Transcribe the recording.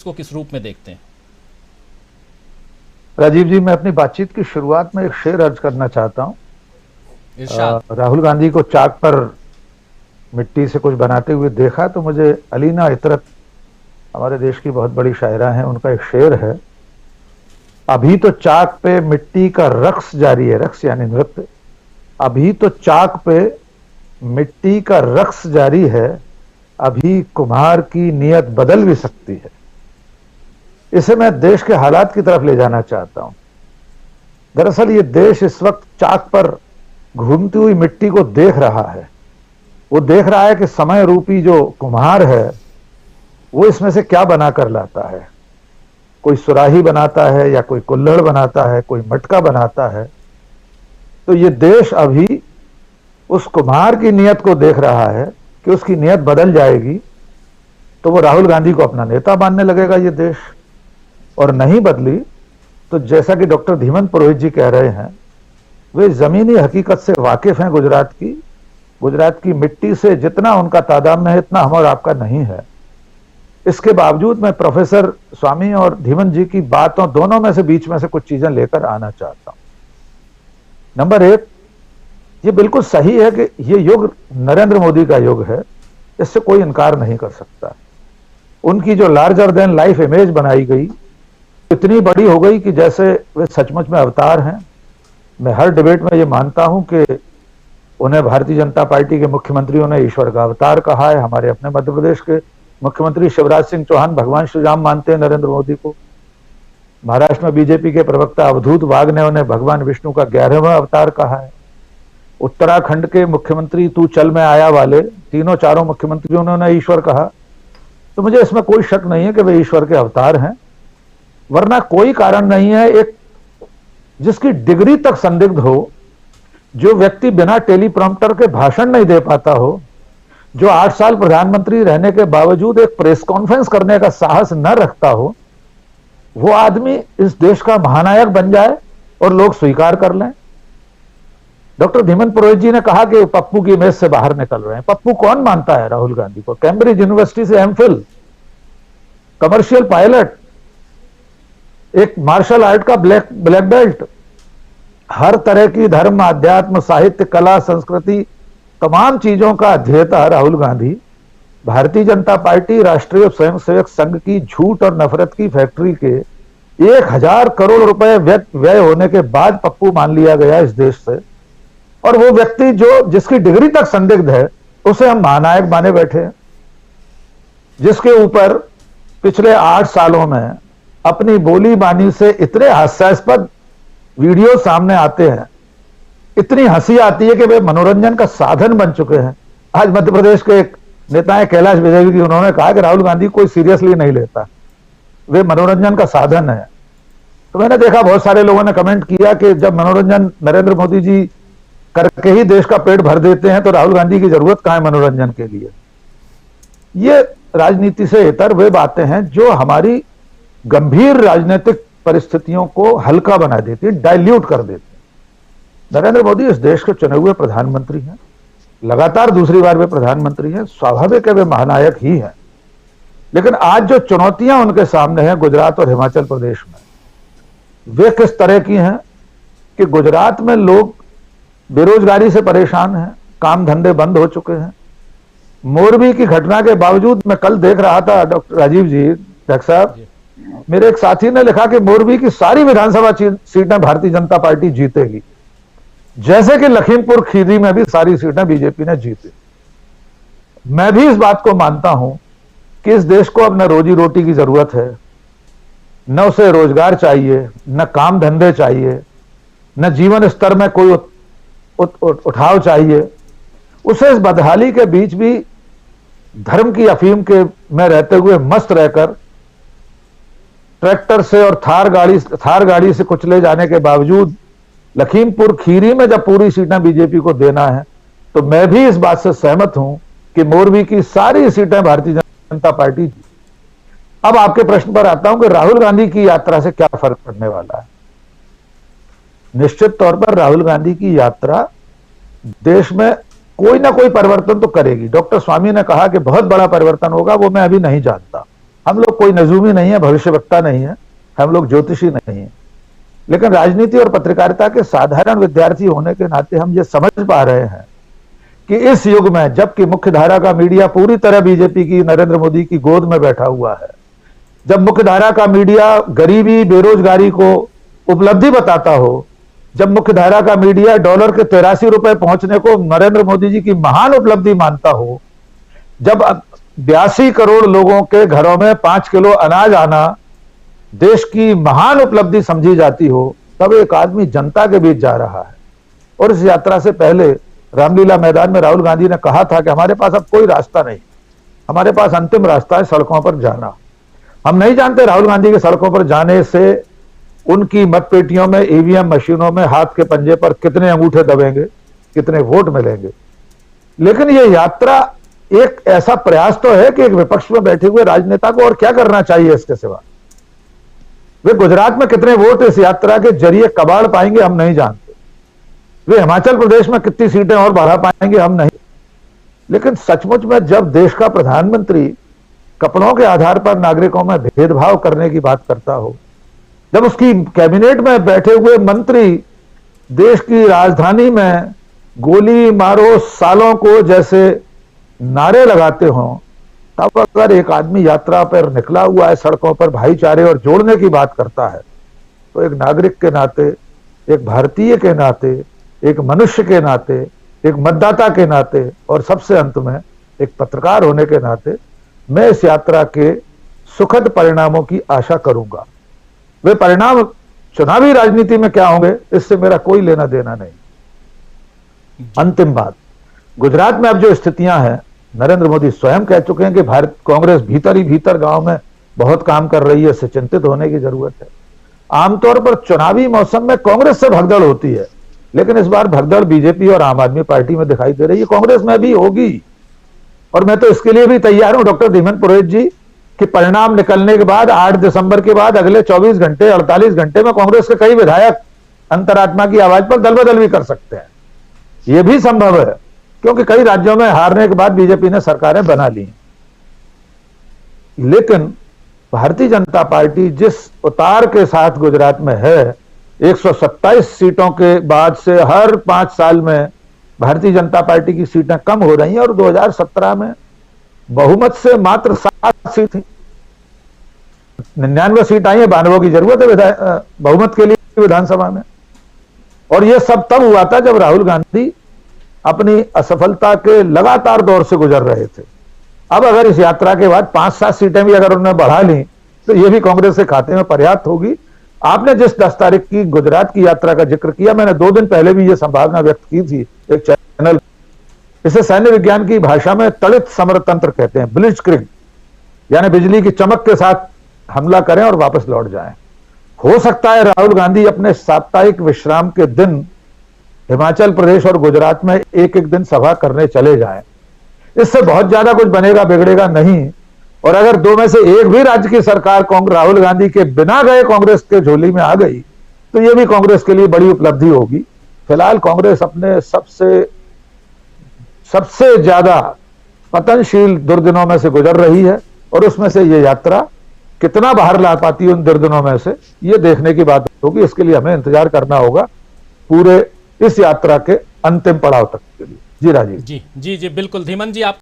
इसको किस रूप में देखते हैं? राजीव जी, मैं अपनी बातचीत की शुरुआत में एक शेर अर्ज करना चाहता हूँ। इरशाद। राहुल गांधी को चाक पर मिट्टी से कुछ बनाते हुए देखा तो मुझे अलीना इतरत, हमारे देश की बहुत बड़ी शायरा हैं, उनका एक शेर है। अभी तो चाक पे मिट्टी का रक्स जारी है, रक्स यानी नृत्य। अभी तो चाक पे मिट्टी का रक्स जारी है, अभी कुम्हार की नियत बदल भी सकती है। इसे मैं देश के हालात की तरफ ले जाना चाहता हूं। दरअसल ये देश इस वक्त चाक पर घूमती हुई मिट्टी को देख रहा है। वो देख रहा है कि समय रूपी जो कुम्हार है वो इसमें से क्या बनाकर लाता है। कोई सुराही बनाता है या कोई कुल्हड़ बनाता है, कोई मटका बनाता है। तो ये देश अभी उस कुम्हार की नियत को देख रहा है कि उसकी नियत बदल जाएगी तो वो राहुल गांधी को अपना नेता मानने लगेगा ये देश। और नहीं बदली तो जैसा कि डॉक्टर धीमन पुरोहित जी कह रहे हैं, वे जमीनी हकीकत से वाकिफ हैं। गुजरात की मिट्टी से जितना उनका तादाद है इतना हम और आपका नहीं है। इसके बावजूद मैं प्रोफेसर स्वामी और धीमन जी की बातों दोनों में से बीच में से कुछ चीजें लेकर आना चाहता हूं। नंबर एक, ये बिल्कुल सही है कि ये युग नरेंद्र मोदी का युग है, इससे कोई इनकार नहीं कर सकता। उनकी जो लार्जर देन लाइफ इमेज बनाई गई इतनी बड़ी हो गई कि जैसे वे सचमुच में अवतार हैं। मैं हर डिबेट में ये मानता हूं कि उन्हें भारतीय जनता पार्टी के मुख्यमंत्रियों ने ईश्वर का अवतार कहा है। हमारे अपने मध्य प्रदेश के मुख्यमंत्री शिवराज सिंह चौहान भगवान श्री राम मानते हैं नरेंद्र मोदी को। महाराष्ट्र में बीजेपी के प्रवक्ता अवधूत वाघ ने उन्हें भगवान विष्णु का 11वां अवतार कहा है। उत्तराखंड के मुख्यमंत्री तू चल में आया वाले तीनों चारों मुख्यमंत्रियों ने उन्हें ईश्वर कहा। तो मुझे इसमें कोई शक नहीं है कि वे ईश्वर के अवतार हैं, वरना कोई कारण नहीं है एक जिसकी डिग्री तक संदिग्ध हो, जो व्यक्ति बिना टेलीप्रॉम्प्टर के भाषण नहीं दे पाता हो, जो 8 साल प्रधानमंत्री रहने के बावजूद एक प्रेस कॉन्फ्रेंस करने का साहस न रखता हो, वो आदमी इस देश का महानायक बन जाए और लोग स्वीकार कर लें। डॉक्टर धीमन पुरोहित जी ने कहा कि पप्पू की इमेज से बाहर निकल रहे हैं। पप्पू कौन मानता है राहुल गांधी को? कैम्ब्रिज यूनिवर्सिटी से एमफिल, कमर्शियल पायलट, एक मार्शल आर्ट का ब्लैक बेल्ट, हर तरह की धर्म, अध्यात्म, साहित्य, कला, संस्कृति, तमाम चीजों का अध्येता राहुल गांधी भारतीय जनता पार्टी राष्ट्रीय स्वयंसेवक संघ की झूठ और नफरत की फैक्ट्री के 1000 करोड़ रुपए व्यय होने के बाद पप्पू मान लिया गया इस देश से। और वो व्यक्ति जो जिसकी डिग्री तक संदिग्ध है उसे हम महानायक माने बैठे हैं, जिसके ऊपर पिछले 8 सालों में अपनी बोली बानी से इतने हास्यास्पद वीडियो सामने आते हैं, इतनी हंसी आती है कि वे मनोरंजन का साधन बन चुके हैं। आज मध्य प्रदेश के एक नेता है कैलाश विजयवर्गीय, उन्होंने कहा कि राहुल गांधी कोई सीरियसली नहीं लेता, वे मनोरंजन का साधन है। तो मैंने देखा बहुत सारे लोगों ने कमेंट किया कि जब मनोरंजन नरेंद्र मोदी जी करके ही देश का पेट भर देते हैं तो राहुल गांधी की जरूरत कहां है मनोरंजन के लिए। ये राजनीति से इतर वे बातें हैं जो हमारी गंभीर राजनीतिक परिस्थितियों को हल्का बना देती है, डाइल्यूट कर देती है। नरेंद्र मोदी इस देश के चुने हुए प्रधानमंत्री हैं, लगातार दूसरी बार वे प्रधानमंत्री हैं, स्वाभाविक है वे महानायक ही हैं। लेकिन आज जो चुनौतियां उनके सामने हैं गुजरात और हिमाचल प्रदेश में, वे किस तरह की हैं कि गुजरात में लोग बेरोजगारी से परेशान हैं, काम धंधे बंद हो चुके हैं। मोरबी की घटना के बावजूद मैं कल देख रहा था, डॉक्टर राजीव जी, डॉक्टर साहब, मेरे एक साथी ने लिखा कि मोरबी की सारी विधानसभा सीटें भारतीय जनता पार्टी जीतेगी, जैसे कि लखीमपुर खीरी में भी सारी सीटें बीजेपी ने जीती। मैं भी इस बात को मानता हूं कि इस देश को अब न रोजी रोटी की जरूरत है, न उसे रोजगार चाहिए, न काम धंधे चाहिए, न जीवन स्तर में कोई उठाव चाहिए। उसे इस बदहाली के बीच भी धर्म की अफीम के में रहते हुए मस्त रहकर ट्रैक्टर से और थार गाड़ी से कुचले जाने के बावजूद लखीमपुर खीरी में जब पूरी सीटें बीजेपी को देना है, तो मैं भी इस बात से सहमत हूं कि मोरबी की सारी सीटें भारतीय जनता पार्टी। अब आपके प्रश्न पर आता हूं कि राहुल गांधी की यात्रा से क्या फर्क पड़ने वाला है। निश्चित तौर पर राहुल गांधी की यात्रा देश में कोई ना कोई परिवर्तन तो करेगी। डॉक्टर स्वामी ने कहा कि बहुत बड़ा परिवर्तन होगा, वो मैं अभी नहीं जानता। हम लोग कोई नजूमी नहीं है, भविष्यवक्ता नहीं है, हम लोग ज्योतिषी नहीं है, लेकिन राजनीति और पत्रकारिता के साधारण विद्यार्थी होने के नाते हम ये समझ पा रहे हैं कि इस युग में जबकि मुख्यधारा का मीडिया पूरी तरह बीजेपी की, नरेंद्र मोदी की गोद में बैठा हुआ है, जब मुख्यधारा का मीडिया गरीबी बेरोजगारी को उपलब्धि बताता हो, जब मुख्यधारा का मीडिया डॉलर के 83 रुपए पहुंचने को नरेंद्र मोदी जी की महान उपलब्धि मानता हो, जब 82 करोड़ लोगों के घरों में 5 किलो अनाज आना देश की महान उपलब्धि समझी जाती हो, तब एक आदमी जनता के बीच जा रहा है। और इस यात्रा से पहले रामलीला मैदान में राहुल गांधी ने कहा था कि हमारे पास अब कोई रास्ता नहीं, हमारे पास अंतिम रास्ता है सड़कों पर जाना। हम नहीं जानते राहुल गांधी के सड़कों पर जाने से उनकी मतपेटियों में, ईवीएम मशीनों में, हाथ के पंजे पर कितने अंगूठे दबेंगे, कितने वोट मिलेंगे, लेकिन यह यात्रा एक ऐसा प्रयास तो है कि एक विपक्ष में बैठे हुए राजनेता को और क्या करना चाहिए इसके सिवा। वे गुजरात में कितने वोट इस यात्रा के जरिए कबाड़ पाएंगे हम नहीं जानते, वे हिमाचल प्रदेश में कितनी सीटें और बढ़ा पाएंगे हम नहीं, लेकिन सचमुच में जब देश का प्रधानमंत्री कपड़ों के आधार पर नागरिकों में भेदभाव करने की बात करता हो, जब उसकी कैबिनेट में बैठे हुए मंत्री देश की राजधानी में गोली मारो सालों को जैसे नारे लगाते हों, तब अगर एक आदमी यात्रा पर निकला हुआ है, सड़कों पर भाईचारे और जोड़ने की बात करता है, तो एक नागरिक के नाते, एक भारतीय के नाते, एक मनुष्य के नाते, एक मतदाता के नाते और सबसे अंत में एक पत्रकार होने के नाते मैं इस यात्रा के सुखद परिणामों की आशा करूंगा। वे परिणाम चुनावी राजनीति में क्या होंगे इससे मेरा कोई लेना देना नहीं। अंतिम बात, गुजरात में अब जो स्थितियां हैं, नरेंद्र मोदी स्वयं कह चुके हैं कि भारत कांग्रेस भीतर ही भीतर गांव में बहुत काम कर रही है, इससे चिंतित होने की जरूरत है। आमतौर पर चुनावी मौसम में कांग्रेस से भगदड़ होती है, लेकिन इस बार भगदड़ बीजेपी और आम आदमी पार्टी में दिखाई दे रही है, कांग्रेस में भी होगी। और मैं तो इसके लिए भी तैयार हूं डॉक्टर धीमन पुरोहित जी कि परिणाम निकलने के बाद 8 दिसंबर के बाद अगले 24 घंटे 48 घंटे में कांग्रेस के कई विधायक अंतरात्मा की आवाज पर दल बदल भी कर सकते हैं, यह भी संभव है, क्योंकि कई राज्यों में हारने के बाद बीजेपी ने सरकारें बना ली। लेकिन भारतीय जनता पार्टी जिस उतार के साथ गुजरात में है, 127 सीटों के बाद से हर 5 साल में भारतीय जनता पार्टी की सीटें कम हो रही हैं और 2017 में बहुमत से मात्र 7 सीट थी, 99 सीट आई है, 92 की जरूरत है बहुमत के लिए विधानसभा में। और यह सब तब हुआ था जब राहुल गांधी अपनी असफलता के लगातार दौर से गुजर रहे थे। अब अगर इस यात्रा के बाद 5-7 सीटें भी अगर उन्होंने बढ़ा ली तो यह भी कांग्रेस के खाते में पर्याप्त होगी। आपने जिस 10 तारीख की गुजरात की यात्रा का जिक्र किया, मैंने 2 दिन पहले भी यह संभावना व्यक्त की थी एक चैनल, इसे सैन्य विज्ञान की भाषा में तड़ित समरतंत्र कहते हैं, ब्लिट्जक्रिग, यानी बिजली की चमक के साथ हमला करें और वापस लौट जाएं। हो सकता है राहुल गांधी अपने साप्ताहिक विश्राम के दिन हिमाचल प्रदेश और गुजरात में एक-एक दिन सभा करने चले जाएं। इससे बहुत ज्यादा कुछ बनेगा बिगड़ेगा नहीं, और अगर 2 में से एक भी राज्य की सरकार राहुल गांधी के बिना गए कांग्रेस के झोली में आ गई तो यह भी कांग्रेस के लिए बड़ी उपलब्धि होगी। फिलहाल कांग्रेस अपने सबसे ज्यादा पतनशील दुर्दिनों में से गुजर रही है, और उसमें से यह यात्रा कितना बाहर ला पाती है उन दुर्दिनों में से, यह देखने की बात होगी। इसके लिए हमें इंतजार करना होगा पूरे इस यात्रा के अंतिम पड़ाव तक के लिए। जी राजीव। जी बिल्कुल धीमन जी, आप